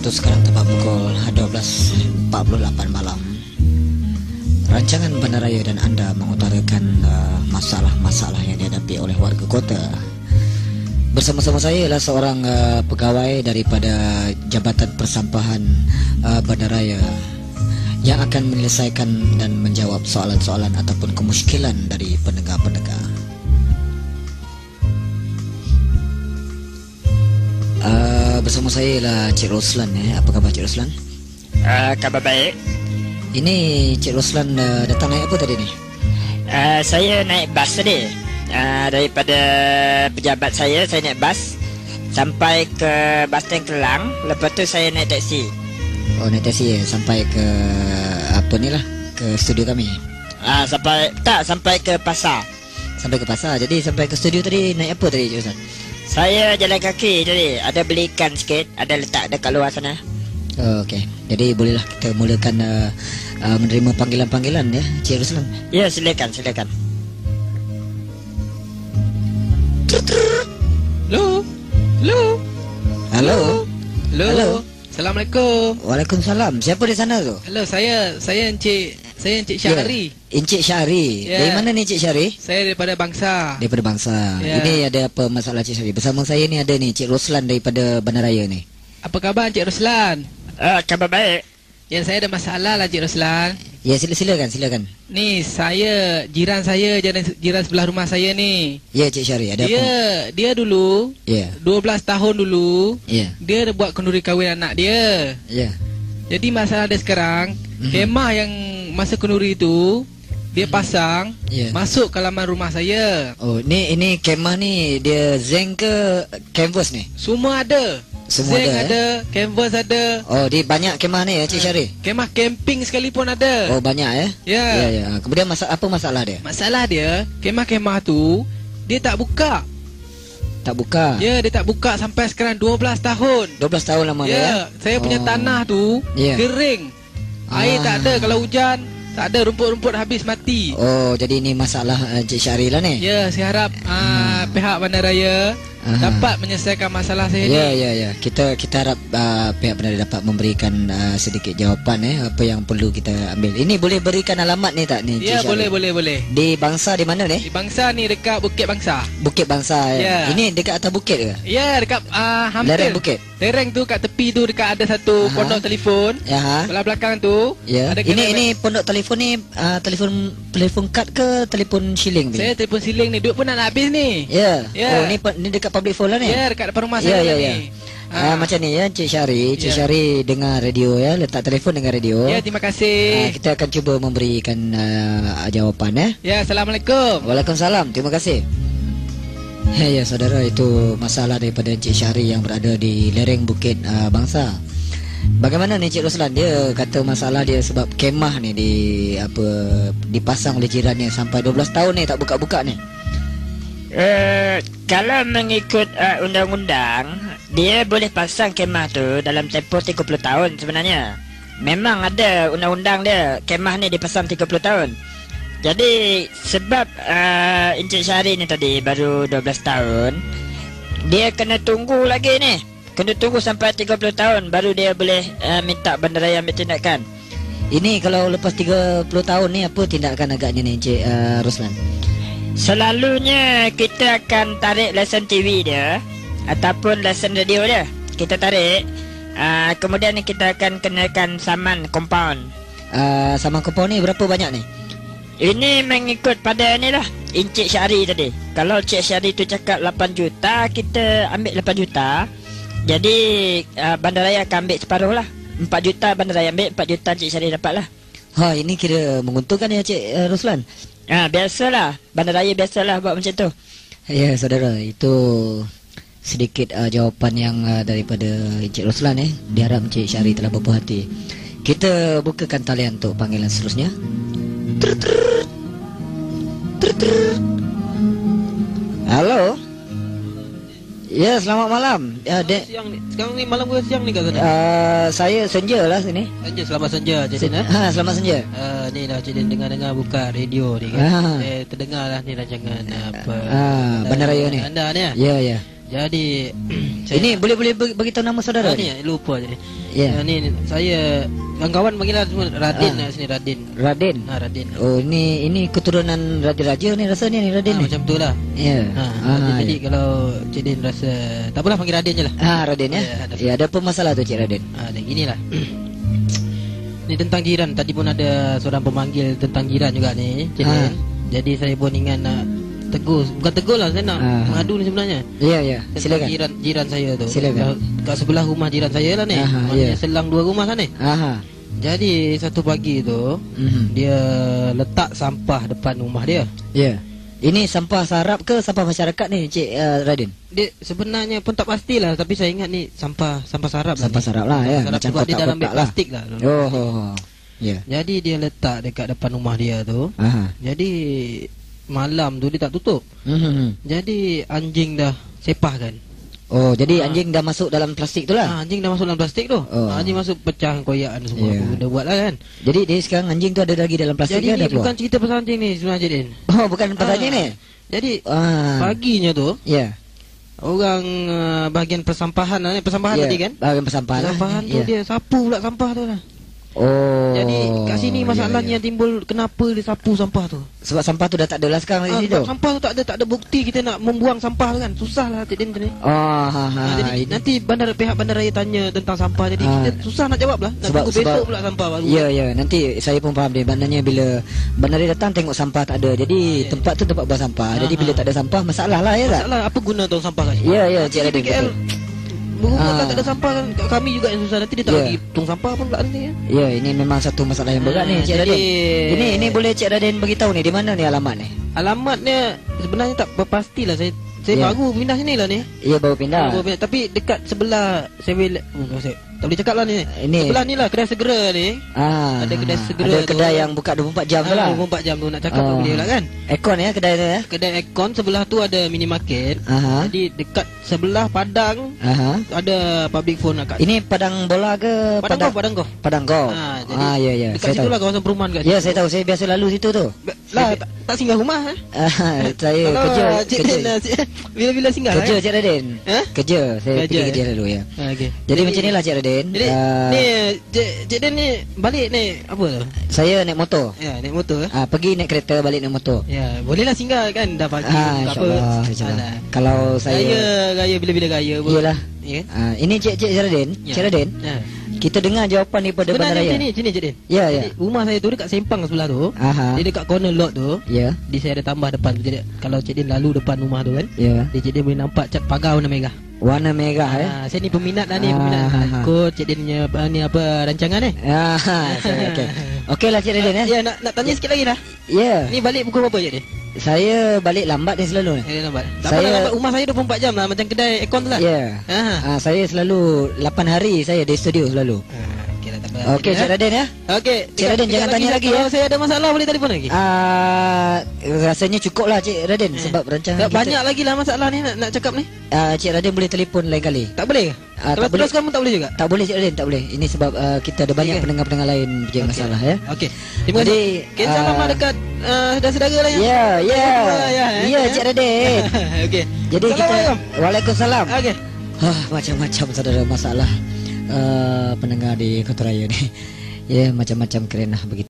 Untuk sekarang tepat pukul 12.48 malam. Rancangan Bandaraya dan anda mengutarakan masalah-masalah yang dihadapi oleh warga kota. Bersama-sama saya ialah seorang pegawai daripada Jabatan Persampahan Bandaraya yang akan menyelesaikan dan menjawab soalan-soalan ataupun kemusykilan dari pendengar-pendengar. Bersama saya ialah Cik Roslan. Apa khabar Cik Roslan? Khabar baik. Ini Cik Roslan datang naik apa tadi ni? Saya naik bas tadi. Daripada pejabat saya naik bas sampai ke bas stand Kelang. Lepas tu saya naik taksi. Oh, naik taksi sampai ke apa ni lah, ke studio kami. Sampai ke pasar. Sampai ke pasar. Jadi sampai ke studio tadi naik apa tadi Cik Roslan? Saya jalan kaki tadi. Ada beli ikan sikit, ada letak dekat luar sana. Oh, okey. Jadi bolehlah kita mulakan menerima panggilan-panggilan ya, Cik Roslan. Ya, silakan. Halo. Assalamualaikum. Waalaikumsalam. Siapa di sana tu? Hello, saya Encik Syahri. Ya. Encik Syahri. Ya. Dari mana ni Encik Syahri? Saya daripada Bangsa. Daripada Bangsa. Ya. Ini ada apa masalah Cik Syahri? Bersama saya ni ada ni Cik Roslan daripada Bandaraya ni. Apa khabar Encik Roslan? Khabar baik. Ya, saya ada masalah lah Encik Roslan. Ya, silakan. Ni jiran sebelah rumah saya ni. Ya Cik Syahri, ada apa? Dia dulu, Ya. 12 tahun dulu, Ya. dia dah buat kenduri kahwin anak dia. Ya. Jadi masalah dia sekarang, kemah yang masa kenduri itu dia pasang Ya. masuk ke halaman rumah saya. Oh, ini kemah ni dia zinc ke canvas ni? Semua ada. Semua Zinc ada, ada, canvas ada. Oh, dia banyak kemah ni ya Cik Syahri? Kemah camping sekalipun ada. Oh, banyak ya? Ya. Ya. Kemudian apa masalah dia? Masalah dia, kemah-kemah tu dia tak buka. Tak buka. Ya, dia tak buka sampai sekarang 12 tahun. 12 tahun lama Ya, saya punya tanah tu Ya. kering. Air tak ada kalau hujan, tak ada, rumput-rumput habis mati. Oh, jadi ini masalah Cik Syahri lah ni. Ya, saya harap pihak Bandaraya dapat menyelesaikan masalah saya Ya. ni. Kita harap pihak Bandaraya dapat memberikan sedikit jawapan apa yang perlu kita ambil. Ini boleh berikan alamat ni tak ni Ya, Cik Syahri? boleh. Di Bangsa di mana ni? Di Bangsa ni dekat Bukit Bangsa. Bukit Bangsa ya. Ya. Ini dekat atas bukit ke? Ya, dekat hampir Lereng bukit. Lereng tu kat tepi tu dekat ada satu pondok telefon. Ya. Belah belakang tu Ya. ada Ini pondok telefon ni telefon kad ke telefon shilling ni? saya telefon siling ni, duit pun nak habis ni. Ya. Ya. Oh, ni dekat public phone lah ni. Ya, dekat depan rumah saya Ya. ni. Macam ni ya Cik Syahri. Cik Ya. Syahri dengar radio ya, letak telefon dengar radio. Ya, terima kasih. Kita akan cuba memberikan jawapan Ya, Assalamualaikum. Waalaikumsalam. Terima kasih. Ya saudara, itu masalah daripada Cik Syahri yang berada di lereng Bukit Bangsa. Bagaimana ni Cik Roslan? Dia kata masalah dia sebab kemah ni dipasang oleh jirannya sampai 12 tahun ni tak buka-buka ni. Kalau mengikut undang-undang, dia boleh pasang kemah tu dalam tempoh 30 tahun sebenarnya. Memang ada undang-undang dia, kemah ni dipasang 30 tahun. Jadi sebab Encik Syahri ni tadi baru 12 tahun, dia kena tunggu lagi ni. Kena tunggu sampai 30 tahun baru dia boleh minta Bandaraya ambil tindakan. Ini kalau lepas 30 tahun ni apa tindakan agaknya ni Encik Roslan? Selalunya kita akan tarik lesen TV dia ataupun lesen radio dia. Kita tarik, kemudian kita akan kenakan saman compound. Saman kompon ni berapa banyak ni? Ini mengikut pada ni lah Encik Syahri tadi. Kalau Encik Syahri tu cakap 8 juta, kita ambil 8 juta. Jadi Bandaraya akan ambil separuh lah. 4 juta Bandaraya ambil, 4 juta Encik Syahri dapat lah. Ini kira menguntungkan ya Cik Roslan? Biasalah, Bandaraya biasalah buat macam tu. Ya saudara, itu sedikit jawapan yang daripada Encik Roslan Diharap Encik Syahri telah berpuas hati. Kita bukakan talian untuk panggilan seterusnya. Halo. Ya, selamat malam. Siang ni. Sekarang ni malam ke siang ni kat sana? Saya senja lah sini. Senja, selamat senja Cik Din. Selamat senja. Ni dah Cik Din dengar buka radio ni kan. Terdengar lah ni rancangan apa. Bandaraya ni. Anda ni. Ya. Jadi Ini boleh beritahu nama saudara ni lupa jadi. Ya. Ni saya kawan-kawan panggil semua Radin sini Radin. Raden. Radin. Oh, ini keturunan raja-raja ni rasanya ni Raden ni. Macam tu lah. Ya. Jadi kalau Cik Din rasa tak apalah panggil Radin je lah. Raden ya. Ya, ada apa masalah tu Cik Raden? Dan ginilah. Ni tentang jiran. Tadi pun ada seorang pemanggil tentang jiran juga ni, Cik Din. Jadi saya pun ingat nak tegur. Bukan tegur lah, saya nak mengadu ni sebenarnya. Ya, ya. Tentang Silakan. jiran saya tu. Silakan. Kat sebelah rumah jiran saya lah ni. Maknanya selang 2 rumah kan ni. Jadi satu pagi tu dia letak sampah depan rumah dia. Ya. Ini sampah sarap ke sampah masyarakat ni Cik Raden? Dia sebenarnya pun tak pastilah, tapi saya ingat ni sampah sarap lah. Sampah sarap lah ya. Macam sebab dia dalam beg plastik lah. Oh. Ya. Jadi dia letak dekat depan rumah dia tu. Jadi malam tu dia tak tutup. Jadi anjing dah sepah kan. Oh, jadi anjing dah masuk dalam plastik tu lah. Anjing dah masuk dalam plastik tu. Anjing masuk pecah koyakan semua. Dia buat lah kan. Jadi dia sekarang anjing tu ada lagi dalam plastik. Jadi ada ni bukan cerita pasal anjing ni sebenarnya Din. Oh, bukan pasal anjing ni. Jadi paginya tu orang bahagian persampahan lah ni. Persampahan tadi kan. Bahagian persampahan. Persampahan tu dia sapu pula sampah tu lah. Oh. Jadi kat sini masalahnya timbul kenapa dia sapu sampah tu. Sebab sampah tu dah tak ada lah sekarang di situ. Sampah tu tak ada bukti kita nak membuang sampah tu kan. Susah lah Cik Din tu ni. Jadi nanti pihak bandaraya tanya tentang sampah. Jadi kita susah nak jawab lah. Nak tunggu besok pula sampah baru. Ya, nanti saya pun faham dia. Maknanya bila bandaraya datang tengok sampah tak ada. Jadi tempat tu tempat buang sampah. Jadi bila tak ada sampah masalah lah ya tak? Masalah apa guna tong sampah kat sini? Ya, Cik Raden betul. Berumah tak ada sampah kan. Kami juga yang susah. Nanti dia tak lagi tong sampah pun pula nanti. Ya, ini memang satu masalah yang berat ni Cik Raden. Ini boleh Cik Raden beritahu ni di mana ni alamat ni? Alamatnya sebenarnya tak berpastilah. Saya baru pindah sini lah ni. Ya, baru pindah. Tapi dekat sebelah tak boleh cakap lah ni. Sebelah ni lah kedai segera ni. Ada kedai segera. Ada kedai yang buka 24 jam tu lah. 24 jam tu nak cakap tak boleh lah kan. Aircon ya kedai tu ya. Kedai aircon sebelah tu ada minimarket. Jadi dekat sebelah padang ada public phone kat. Ini padang bola ke Padang golf. Padang golf. Jadi ya. dekat situ lah kawasan perumahan kat. Ya, saya tahu. Saya biasa lalu situ tu. Lah tak singgah rumah saya kerja. Bila singgah kerja Cik Raden. Kerja. Saya pergi kerja lalu ya. Jadi macam inilah Cik Raden. Jadi ni Cik Den ni balik ni apa tu? Saya naik motor. Ya, naik motor. Pergi naik kereta, balik naik motor. Ya, bolehlah singgah kan dah pagi InsyaAllah. Kalau saya Raya bila-bila raya pun. Iyalah. Ini Cik Raden. Cik Raden. Kita dengar jawapan daripada bandaraya. Sini Cik Den. Ya. Rumah saya tu dekat Sempang sebelah tu. Dia dekat corner lot tu. Ya. Di saya ada tambah depan tu. Jadi kalau Cik Den lalu depan rumah tu kan. Ya. Cik Den boleh nampak cat pagar warna merah. Warna merah Saya ni peminat lah ni, peminat ikut Cik Den punya ni apa rancangan ni. Okeylah Cik Den ya. Nak tanya sikit lagi lah. Ya. Ni balik pukul berapa Cik Den? Saya balik lambat ni selalu ni. Lambat. Lambat. Rumah saya 24 jam lah macam kedai aircon tu lah. Ya. Saya selalu 8 hari saya di studio selalu. Okey Cik Raden ya. Okey. Cik Raden jangan tanya lagi ya. Kalau saya ada masalah boleh telefon lagi. Rasanya cukup lah Cik Raden sebab rancangan kita banyak lagi lah masalah ni nak cakap ni. Cik Raden boleh telefon lain kali. Tak boleh? Kalau teruskan pun tak boleh juga? Tak boleh Cik Raden, tak boleh. Ini sebab kita ada banyak pendengar-pendengar lain punya masalah ya. Okey. Terima kasih. Salam dekat saudara-saudara lah ya. Ya Cik Raden. Okey. Jadi kita Waalaikumsalam. Okey. Macam-macam saudara masalah pendengar di Kota Raya ni. Ya, macam-macam keren lah begitu.